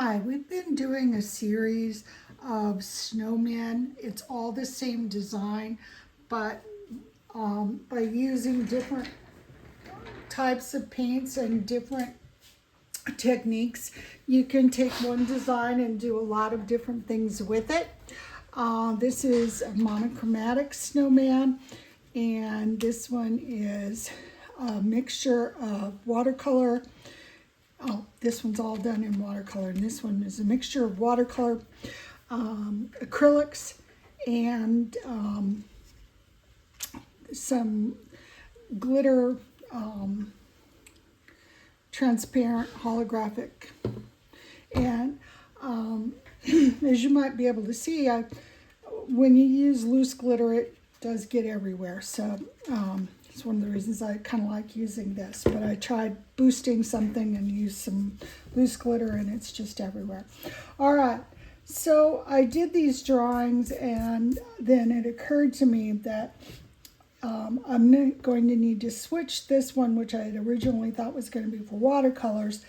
Hi, we've been doing a series of snowmen. It's all the same design, but by using different types of paints and different techniques, you can take one design and do a lot of different things with it. This is a monochromatic snowman, and this one is a mixture of watercolor. Oh, this one's all done in watercolor, and this one is a mixture of watercolor, acrylics, and some glitter, transparent holographic. And as you might be able to see, when you use loose glitter, it does get everywhere. So it's one of the reasons I kind of like using this. But I tried boosting something and used some loose glitter, and it's just everywhere. All right, so I did these drawings, and then it occurred to me that I'm going to need to switch this one, which I had originally thought was going to be for watercolors,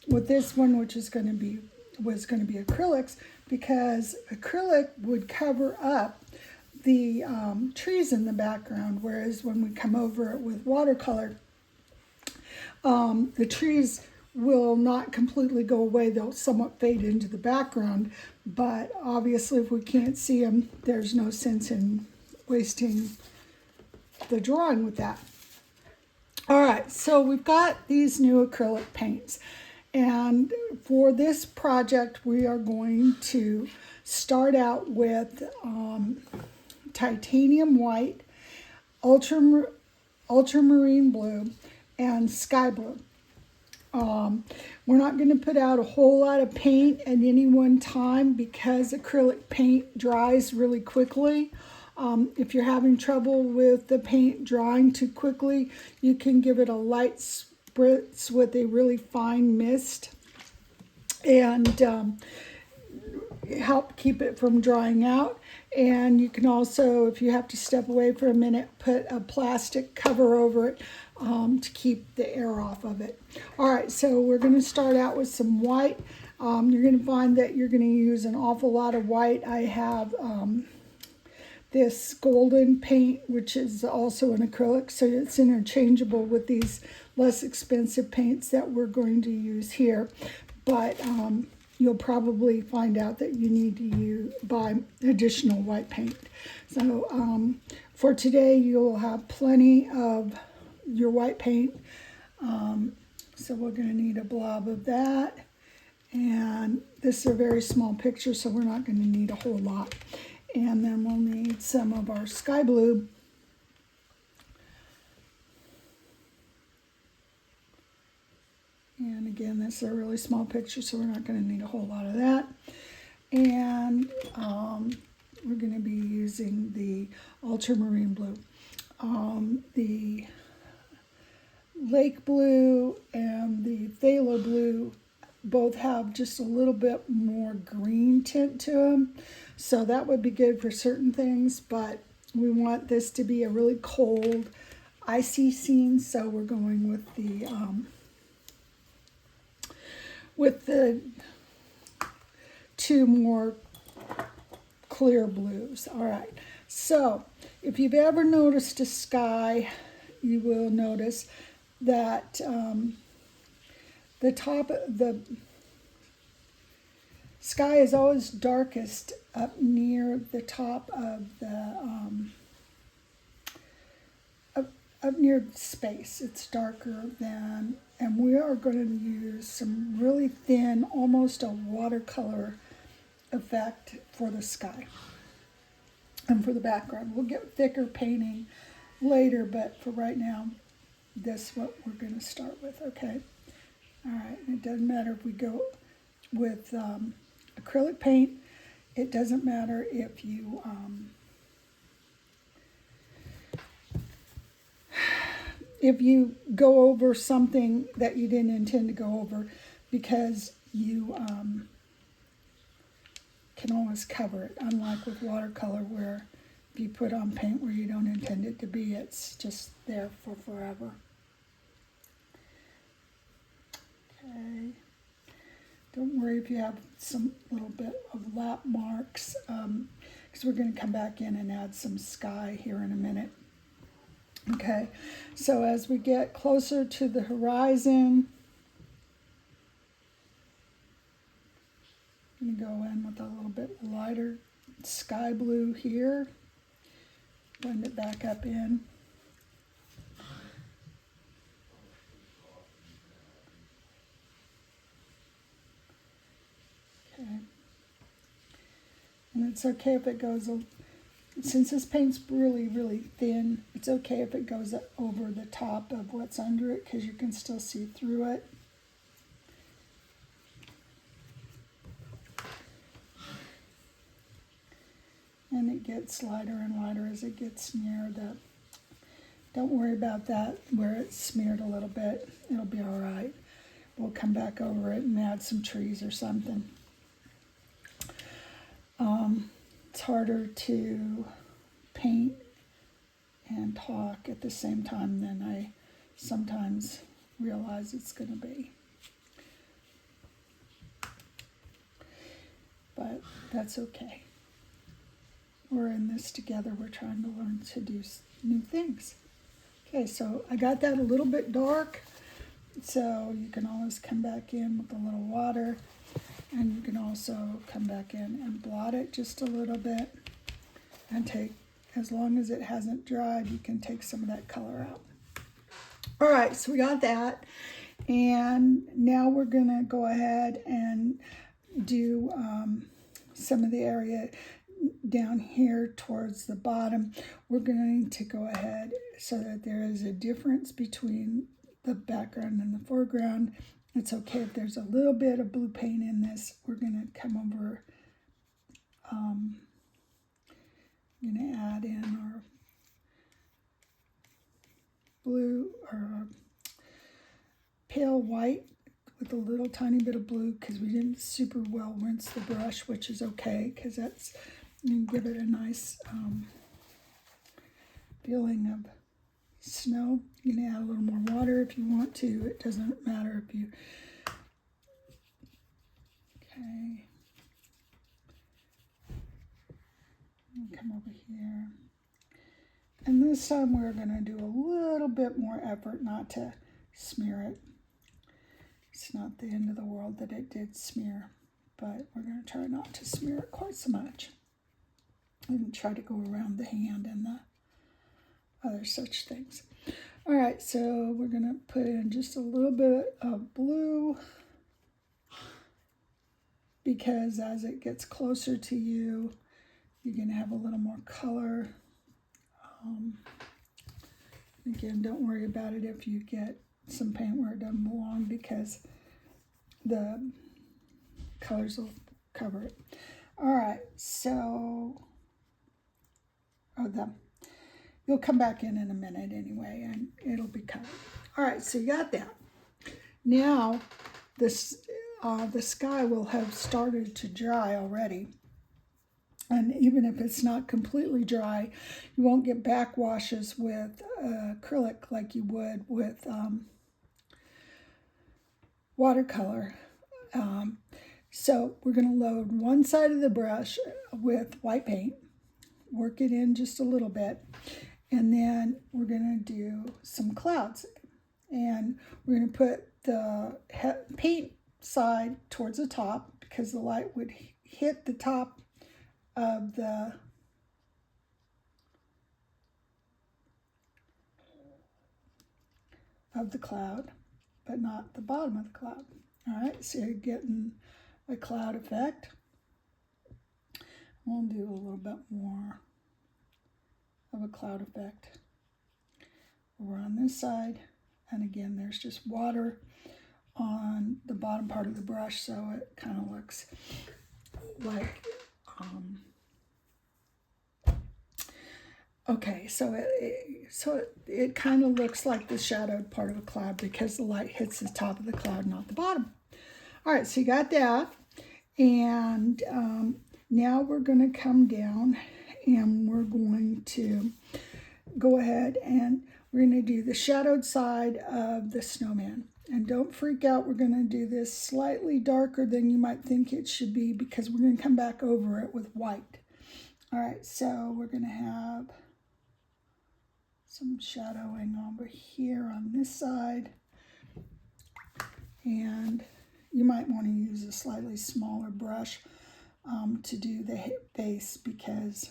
with this one, which was going to be acrylics, because acrylic would cover up the trees in the background, whereas when we come over it with watercolor, the trees will not completely go away. They'll somewhat fade into the background, but obviously if we can't see them, there's no sense in wasting the drawing with that. All right, so we've got these new acrylic paints, and for this project we are going to start out with titanium white, ultramarine blue, and sky blue. We're not going to put out a whole lot of paint at any one time because acrylic paint dries really quickly. If you're having trouble with the paint drying too quickly, you can give it a light spritz with a really fine mist and help keep it from drying out. And you can also, if you have to step away for a minute, put a plastic cover over it to keep the air off of it. All right, so we're going to start out with some white. You're going to find that you're going to use an awful lot of white. I have this golden paint, which is also an acrylic, so it's interchangeable with these less expensive paints that we're going to use here. But you'll probably find out that you need to buy additional white paint. So for today, you'll have plenty of your white paint. So we're going to need a blob of that. And this is a very small picture, so we're not going to need a whole lot. And then we'll need some of our sky blue. And again, this is a really small picture, so we're not going to need a whole lot of that. And we're going to be using the ultramarine blue. The lake blue and the phthalo blue both have just a little bit more green tint to them. So that would be good for certain things, but we want this to be a really cold, icy scene, so we're going with the two more clear blues. All right, so if you've ever noticed a sky, you will notice that the top of the sky is always darkest up near the top of the up near space. It's darker than, and we are going to use some really thin, almost a watercolor effect for the sky and for the background. We'll get thicker painting later, but for right now, this is what we're going to start with. Okay. All right. And it doesn't matter if we go with acrylic paint. It doesn't matter if you go over something that you didn't intend to go over, because you can always cover it, unlike with watercolor, where if you put on paint where you don't intend it to be, it's just there for forever. Okay. Don't worry if you have some little bit of lap marks, because we're going to come back in and add some sky here in a minute. Okay, so as we get closer to the horizon, I'm going to go in with a little bit lighter sky blue here. Blend it back up in. Okay. And it's okay if it goes, since this paint's really, really thin, it's okay if it goes over the top of what's under it because you can still see through it. And it gets lighter and lighter as it gets near the, don't worry about that where it's smeared a little bit, it'll be all right. We'll come back over it and add some trees or something. It's harder to paint and talk at the same time than I sometimes realize it's going to be. But that's okay. We're in this together. We're trying to learn to do new things. Okay, so I got that a little bit dark. So you can always come back in with a little water, and you can also come back in and blot it just a little bit and take, as long as it hasn't dried, you can take some of that color out. All right, so we got that. And now we're gonna go ahead and do some of the area down here towards the bottom. We're going to go ahead so that there is a difference between the background and the foreground. It's okay if there's a little bit of blue paint in this. We're going to come over, going to add in our blue or our pale white with a little tiny bit of blue because we didn't super well rinse the brush, which is okay because that's going to give it a nice feeling of snow. You can add a little more water if you want to. It doesn't matter if you... Okay. Come over here. And this time we're going to do a little bit more effort not to smear it. It's not the end of the world that it did smear, but we're going to try not to smear it quite so much. And try to go around the hand and the other such things. All right, so we're going to put in just a little bit of blue because as it gets closer to you, you're going to have a little more color. Again, don't worry about it if you get some paint where it doesn't belong because the colors will cover it. All right, so you'll come back in a minute anyway, and it'll be covered. All right, so you got that. Now, this the sky will have started to dry already. And even if it's not completely dry, you won't get backwashes with acrylic like you would with watercolor. So we're going to load one side of the brush with white paint, work it in just a little bit, and then we're going to do some clouds. And we're going to put the paint side towards the top because the light would hit the top of the cloud, but not the bottom of the cloud. All right, so you're getting a cloud effect. We'll do a little bit more of a cloud effect over on this side. And again, there's just water on the bottom part of the brush, so it kind of looks like okay, so it kind of looks like the shadowed part of a cloud because the light hits the top of the cloud, not the bottom. All right, so you got that. And now we're going to come down and we're going to go ahead and we're going to do the shadowed side of the snowman. And don't freak out, we're going to do this slightly darker than you might think it should be because we're going to come back over it with white. All right, so we're going to have some shadowing over here on this side. And you might want to use a slightly smaller brush to do the base because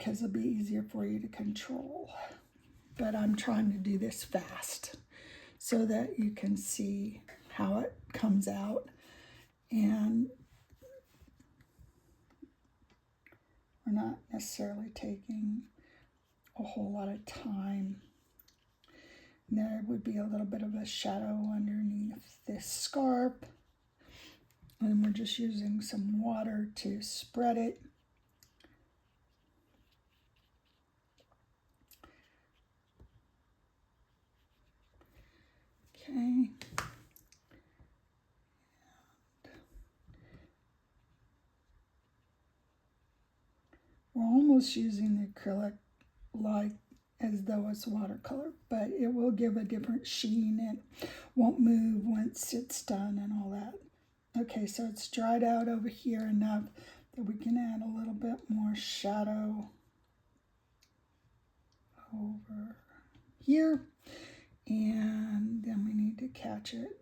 it'll be easier for you to control. But I'm trying to do this fast so that you can see how it comes out. And we're not necessarily taking a whole lot of time. And there would be a little bit of a shadow underneath this scarf. And we're just using some water to spread it. Okay. We're almost using the acrylic like as though it's watercolor, but it will give a different sheen and won't move once it's done and all that. Okay, so it's dried out over here enough that we can add a little bit more shadow over here, and then we need to catch it.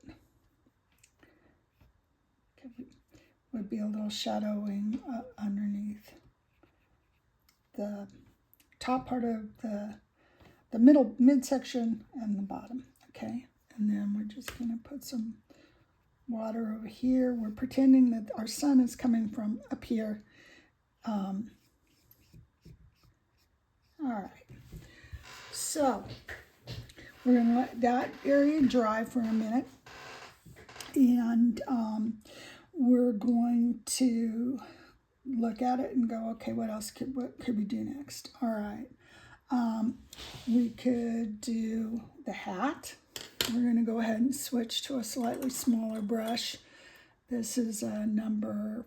Would be a little shadowing underneath the top part of the midsection and the bottom. Okay, and then we're just going to put some water over here. We're pretending that our sun is coming from up here. All right, so we're going to let that area dry for a minute, and we're going to look at it and go, okay, what could we do next? All right, we could do the hat. We're going to go ahead and switch to a slightly smaller brush. This is a number,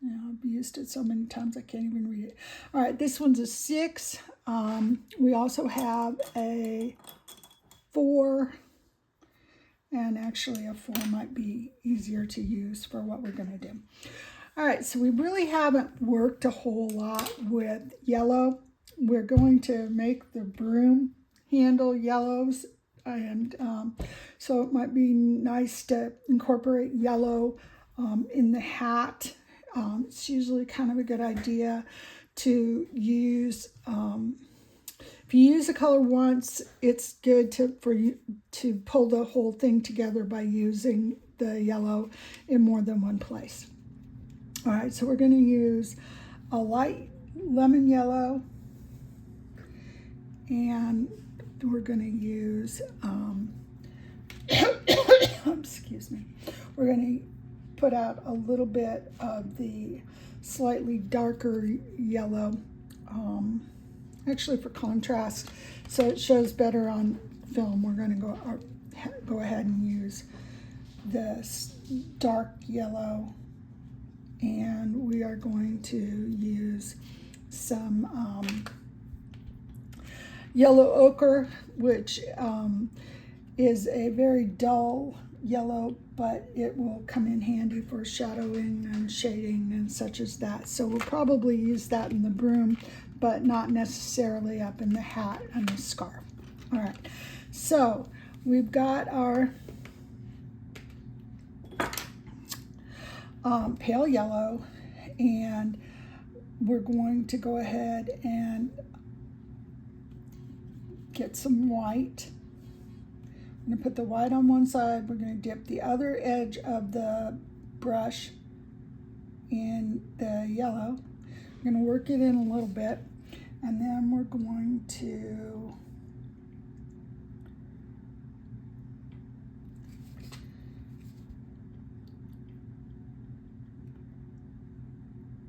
I've used it so many times I can't even read it. All right, this one's a 6. We also have a 4, and actually a 4 might be easier to use for what we're going to do. All right, so we really haven't worked a whole lot with yellow. We're going to make the broom handle yellows, and so it might be nice to incorporate yellow in the hat. It's usually kind of a good idea to use, if you use a color once, it's good for you to pull the whole thing together by using the yellow in more than one place. All right, so we're going to use a light lemon yellow, and we're going to use, excuse me, we're going to put out a little bit of the slightly darker yellow, actually for contrast, so it shows better on film. We're going to go ahead and use this dark yellow, and we are going to use some yellow ochre, which is a very dull yellow, but it will come in handy for shadowing and shading and such as that. So we'll probably use that in the broom, but not necessarily up in the hat and the scarf. All right, so we've got our pale yellow, and we're going to go ahead and get some white. I'm going to put the white on one side. We're going to dip the other edge of the brush in the yellow. We're going to work it in a little bit, and then we're going to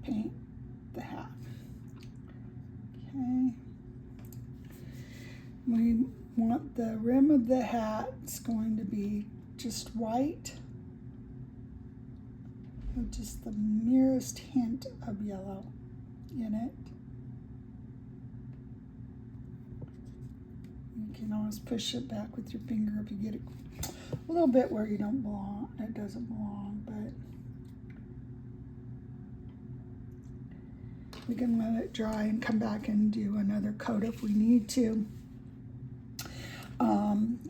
paint the hat. Okay. We want the rim of the hat, it's going to be just white with just the merest hint of yellow in it. You can always push it back with your finger if you get it a little bit where you don't belong, it doesn't belong, but we can let it dry and come back and do another coat if we need to.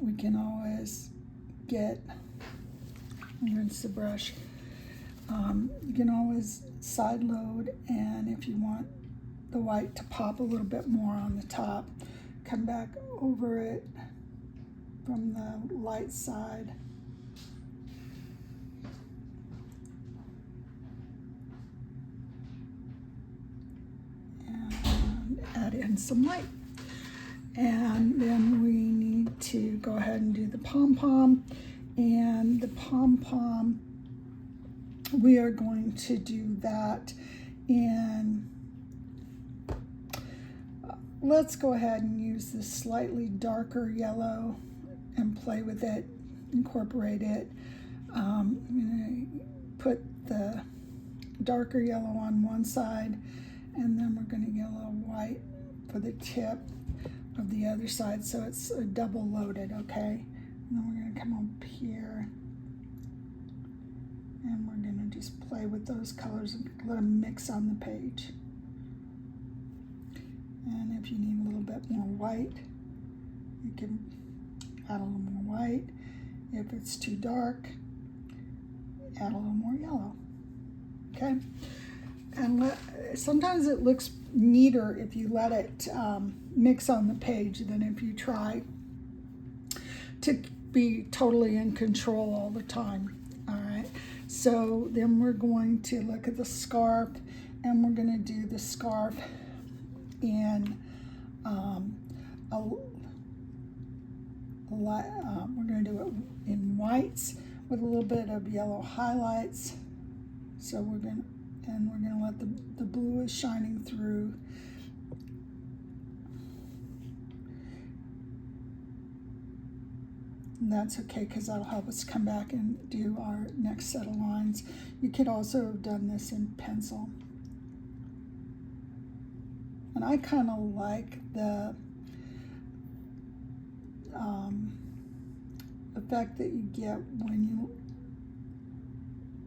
We can always rinse the brush. You can always side load, and if you want the white to pop a little bit more on the top, come back over it from the light side. And add in some light. And then we need to go ahead and do the pom-pom. And the pom-pom, we are going to do that in, let's go ahead and use this slightly darker yellow and play with it, incorporate it. I'm going to put the darker yellow on one side, and then we're going to get a little white for the tip of the other side, so it's double loaded, okay? And then we're going to come up here, and we're going to just play with those colors and let them mix on the page. And if you need a little bit more white, you can add a little more white. If it's too dark, add a little more yellow, okay? And sometimes it looks neater if you let it mix on the page than if you try to be totally in control all the time. All right, so then we're going to look at the scarf, and we're going to do the scarf in we're going to do it in whites with a little bit of yellow highlights. So we're going to let the blue is shining through. And that's okay, because that'll help us come back and do our next set of lines. You could also have done this in pencil. And I kind of like the effect that you get when you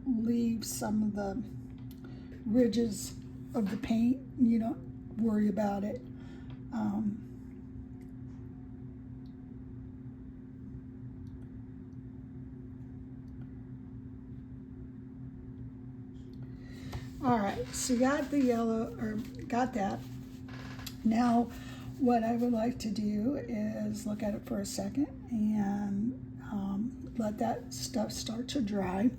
leave some of the ridges of the paint. You don't worry about it. All right, so you got the yellow, or got that. Now, what I would like to do is look at it for a second and let that stuff start to dry.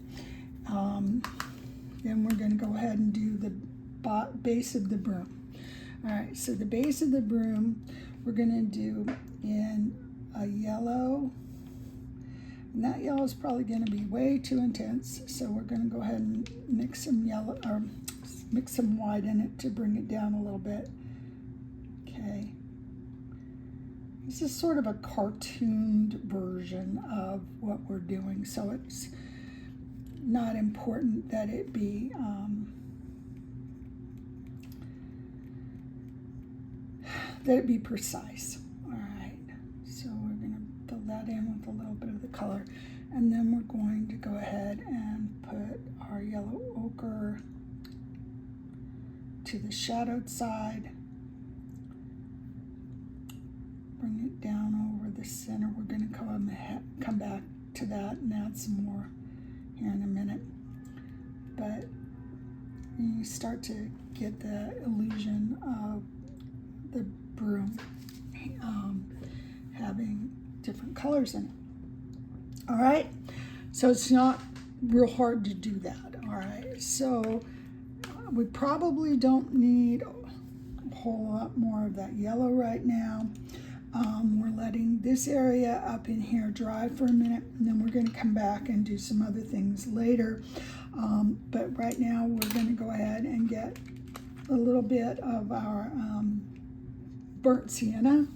Then we're going to go ahead and do the base of the broom. All right, so the base of the broom we're going to do in a yellow. And that yellow is probably going to be way too intense, so we're going to go ahead and mix some yellow, or mix some white in it to bring it down a little bit. Okay. This is sort of a cartooned version of what we're doing, so it's not important that it be precise. All right, so we're going to fill that in with a little bit of the color, and then we're going to go ahead and put our yellow ochre to the shadowed side. Bring it down over the center. We're going to come back to that and add some more here in a minute. But you start to get the illusion of the broom having different colors in it. All right, so it's not real hard to do that. All right, so we probably don't need a whole lot more of that yellow right now. We're letting this area up in here dry for a minute, and then we're going to come back and do some other things later. But right now we're going to go ahead and get a little bit of our burnt sienna.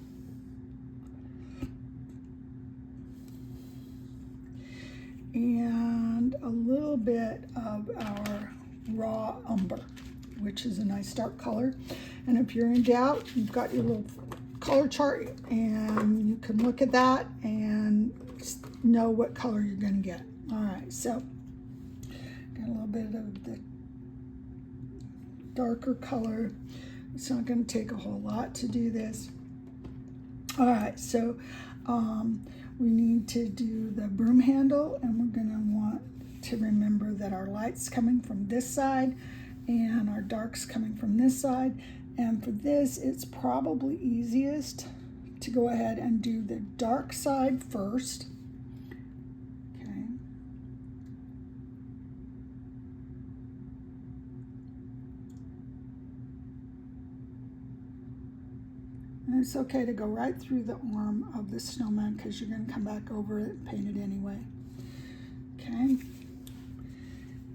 And a little bit of our raw umber, which is a nice dark color. And if you're in doubt, you've got your little color chart, and you can look at that and know what color you're going to get. All right, so got a little bit of the darker color. It's not going to take a whole lot to do this. All right, so we need to do the broom handle, and we're going to want to remember that our light's coming from this side and our dark's coming from this side. And for this, it's probably easiest to go ahead and do the dark side first. Okay. And it's okay to go right through the arm of the snowman because you're going to come back over it and paint it anyway. Okay.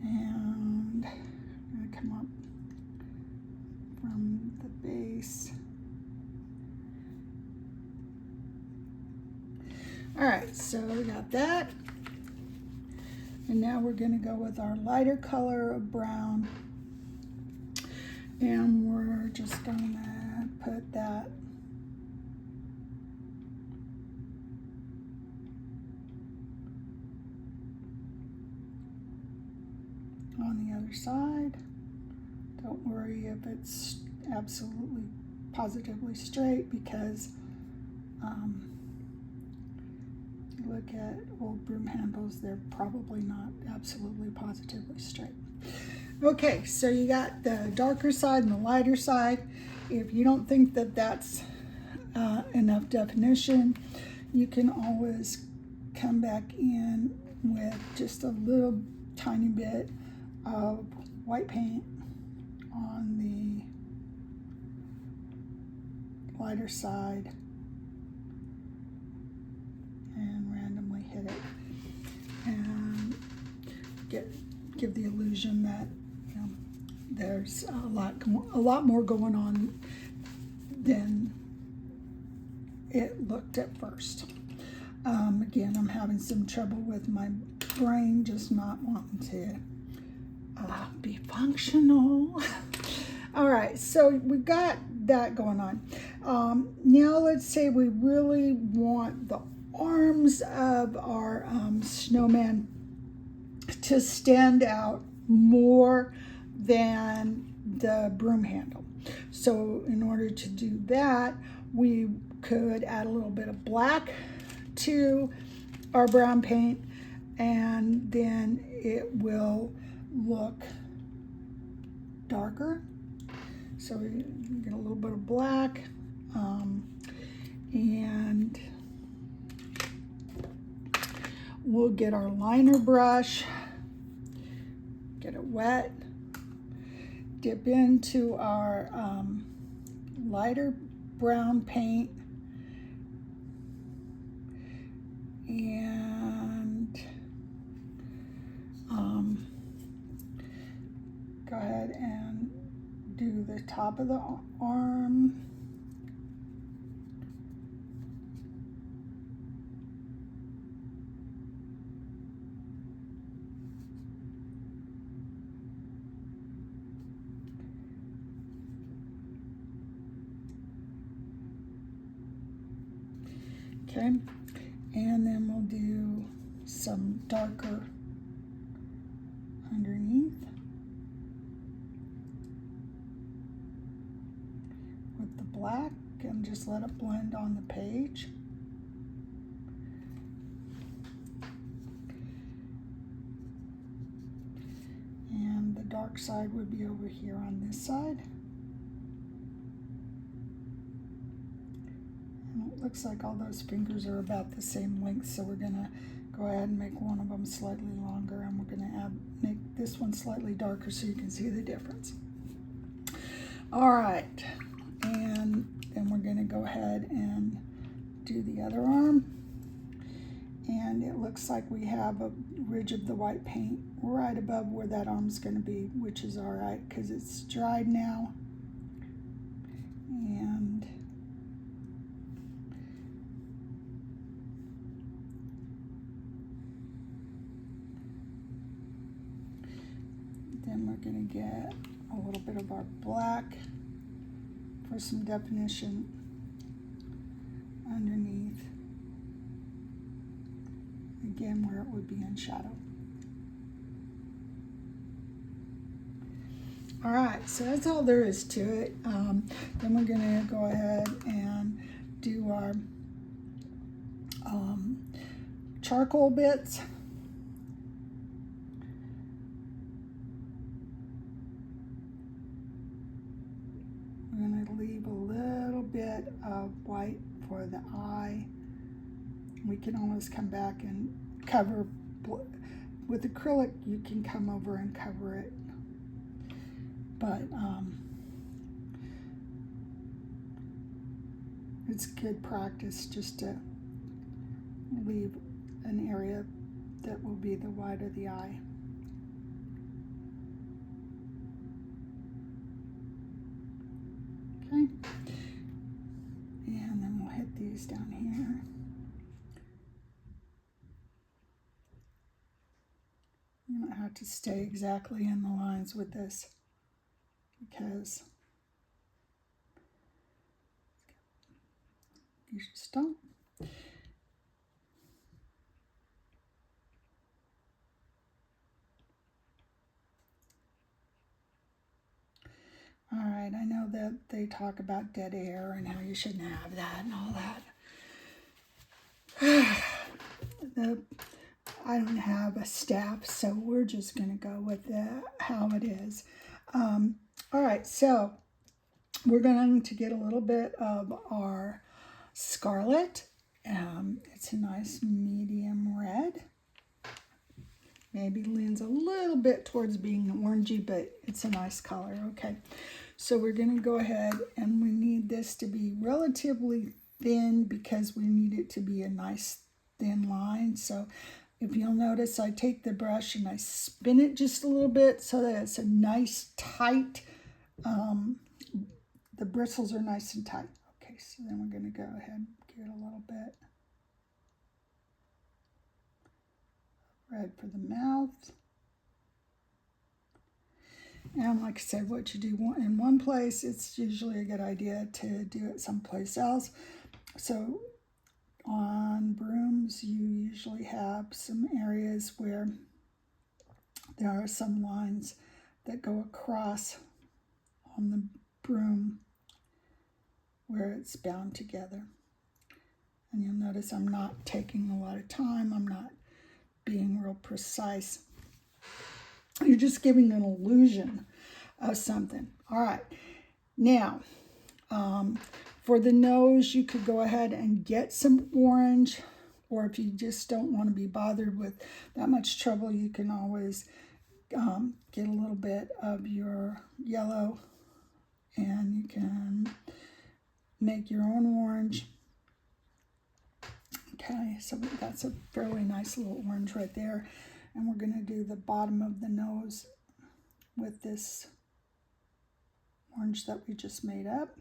And I'm going to come up from the base. All right, so we got that. And now we're going to go with our lighter color of brown. And we're just going to put that on the other side. Don't worry if it's absolutely positively straight, because look at old broom handles, they're probably not absolutely positively straight. Okay, so you got the darker side and the lighter side. If you don't think that that's enough definition, you can always come back in with just a little tiny bit of white paint on the lighter side and randomly hit it, and give the illusion that, you know, there's a lot more going on than it looked at first. Again, I'm having some trouble with my brain just not wanting to be functional. All right, so we got that going on. Now let's say we really want the arms of our snowman to stand out more than the broom handle. So in order to do that, we could add a little bit of black to our brown paint, and then it will look darker. So we get a little bit of black, and we'll get our liner brush, get it wet, dip into our lighter brown paint, and go ahead and do the top of the arm. Okay, and then we'll do some darker underneath with the black, and just let it blend on the page. And the dark side would be over here on this side. It looks like all those fingers are about the same length, so we're gonna go ahead and make one of them slightly longer, and we're gonna make this one slightly darker so you can see the difference. All right, and then we're gonna go ahead and do the other arm, and it looks like we have a ridge of the white paint right above where that arm's gonna be, which is all right because it's dried now. And then we're going to get a little bit of our black for some definition underneath, again where it would be in shadow. All right, so that's all there is to it. Then we're going to go ahead and do our charcoal bits. We're going to leave a little bit of white for the eye. We can always come back and cover. With acrylic, you can come over and cover it. But it's good practice just to leave an area that will be the white of the eye. Okay, and then we'll hit these down here. You don't have to stay exactly in the lines with this, because you should stop. All right, I know that they talk about dead air and how you shouldn't have that and all that. I don't have a staff, so we're just going to go with how it is. All right, so we're going to get a little bit of our scarlet. It's a nice medium red. Maybe leans a little bit towards being orangey, but it's a nice color. Okay, so we're going to go ahead, and we need this to be relatively thin because we need it to be a nice thin line. So if you'll notice, I take the brush and I spin it just a little bit so that it's a nice tight, the bristles are nice and tight. Okay, so then we're going to go ahead and get a little bit red for the mouth. And like I said, what you do in one place, it's usually a good idea to do it someplace else. So on brooms, you usually have some areas where there are some lines that go across on the broom where it's bound together. And you'll notice I'm not taking a lot of time. I'm not being real precise. You're just giving an illusion of something. All right. Now, for the nose, you could go ahead and get some orange, or if you just don't want to be bothered with that much trouble, you can always get a little bit of your yellow, and you can make your own orange. Okay, so that's a fairly nice little orange right there. And we're going to do the bottom of the nose with this orange that we just made up.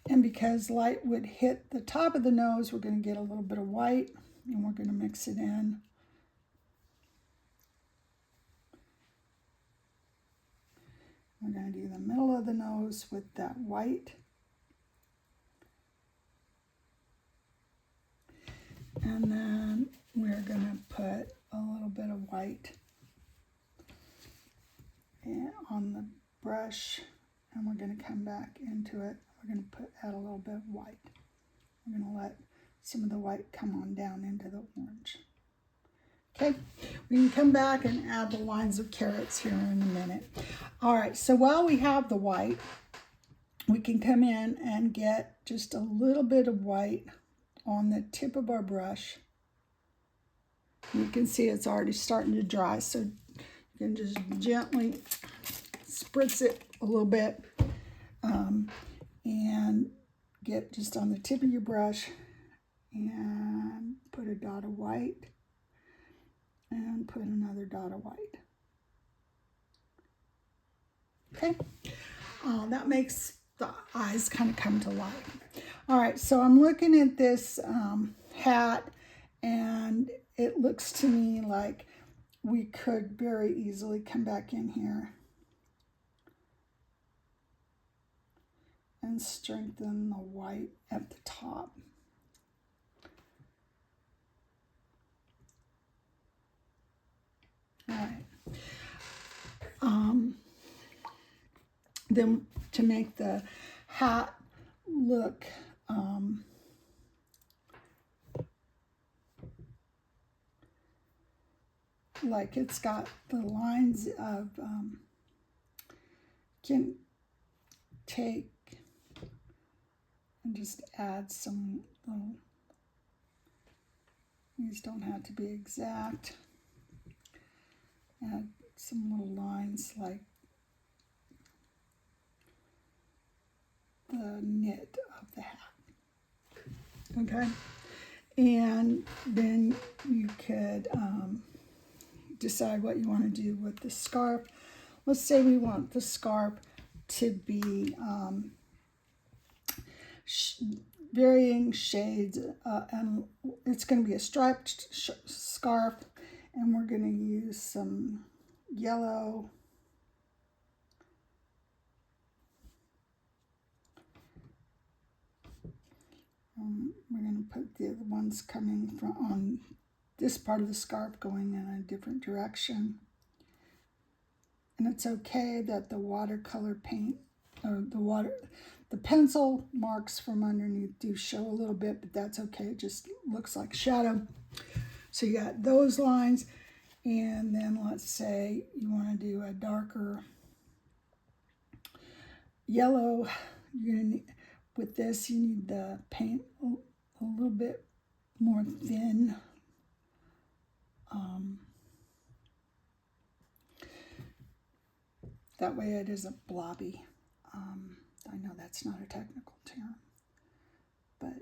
And because light would hit the top of the nose, we're going to get a little bit of white, and we're going to mix it in. We're going to do the middle of the nose with that white. And then we're going to put a little bit of white on the brush, and we're going to come back into it. We're going to add a little bit of white. We're going to let some of the white come on down into the orange. Okay, we can come back and add the lines of carrots here in a minute. All right, so while we have the white, we can come in and get just a little bit of white on the tip of our brush. You can see it's already starting to dry, so you can just gently spritz it a little bit and get just on the tip of your brush and put a dot of white and put another dot of white. Okay, that makes the eyes kind of come to life. All right, so I'm looking at this hat, and it looks to me like we could very easily come back in here and strengthen the white at the top. All right. Then to make the hat look like it's got the lines of, can take and just add some little, these don't have to be exact, add some little lines like the knit of the hat. Okay, and then you could decide what you want to do with the scarf. Let's say we want the scarf to be varying shades, and it's going to be a striped scarf, and we're going to use some yellow, we're going to put the ones coming from on this part of the scarf going in a different direction. And it's okay that the watercolor paint, or the pencil marks from underneath do show a little bit, but that's okay. It just looks like shadow. So you got those lines, and then let's say you want to do a darker yellow. You're gonna need, with this, you need the paint a little bit more thin. That way it isn't blobby. I know that's not a technical term, but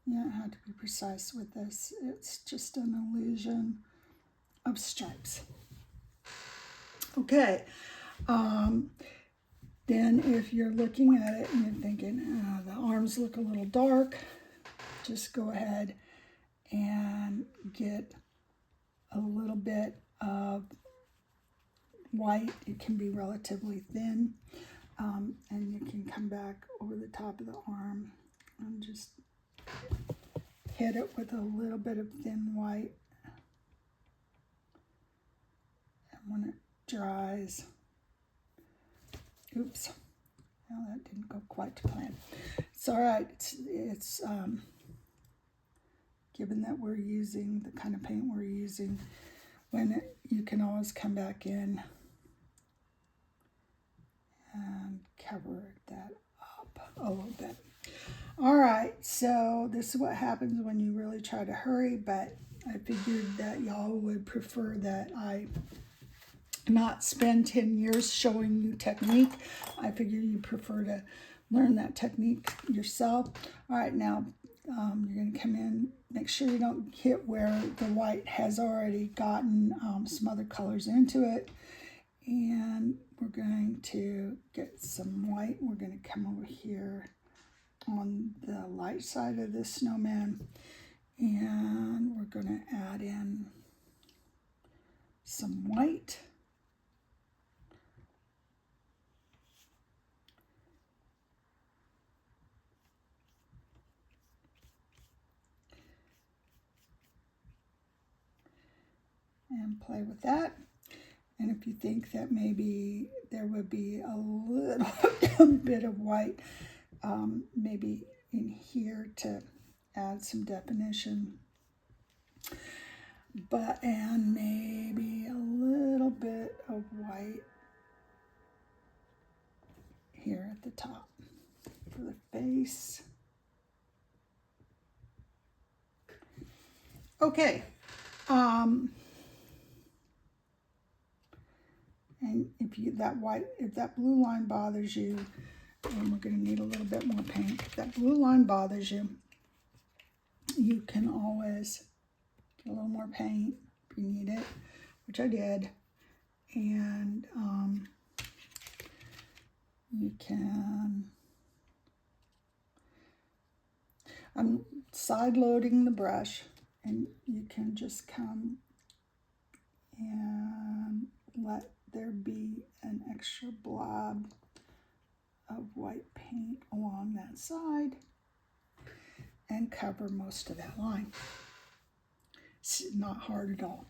you don't have to be precise with this. It's just an illusion of stripes. Okay. Then if you're looking at it and you're thinking, the arms look a little dark, just go ahead and get a little bit of white. It can be relatively thin, and you can come back over the top of the arm and just hit it with a little bit of thin white. And when it dries, oops, well, that didn't go quite to plan. It's all right. It's given that we're using the kind of paint we're using, you can always come back in and cover that up a little bit. All right, so this is what happens when you really try to hurry, but I figured that y'all would prefer that I not spend 10 years showing you technique. I figure you prefer to learn that technique yourself. All right, now you're going to come in, make sure you don't hit where the white has already gotten some other colors into it. And we're going to get some white. We're going to come over here on the light side of this snowman, and we're going to add in some white. And play with that. And if you think that maybe there would be a little bit of white, maybe in here to add some definition, and maybe a little bit of white here at the top for the face. Okay. And if that blue line bothers you, and we're going to need a little bit more paint. If that blue line bothers you, you can always get a little more paint if you need it, which I did. And you can, I'm side loading the brush, And you can just come and let there be an extra blob of white paint along that side and cover most of that line. It's not hard at all.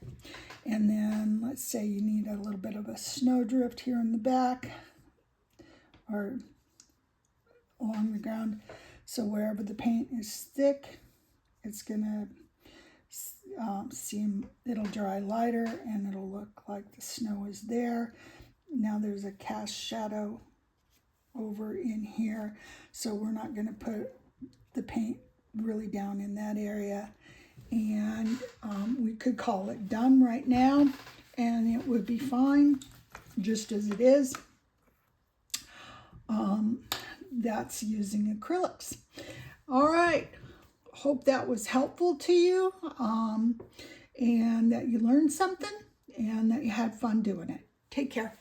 And then let's say you need a little bit of a snowdrift here in the back or along the ground. So wherever the paint is thick, it's gonna seem, it'll dry lighter and it'll look like the snow is there. Now there's a cast shadow over in here, so we're not going to put the paint really down in that area, and we could call it done right now and it would be fine just as it is. That's using acrylics. All right, hope that was helpful to you, and that you learned something and that you had fun doing it. Take care.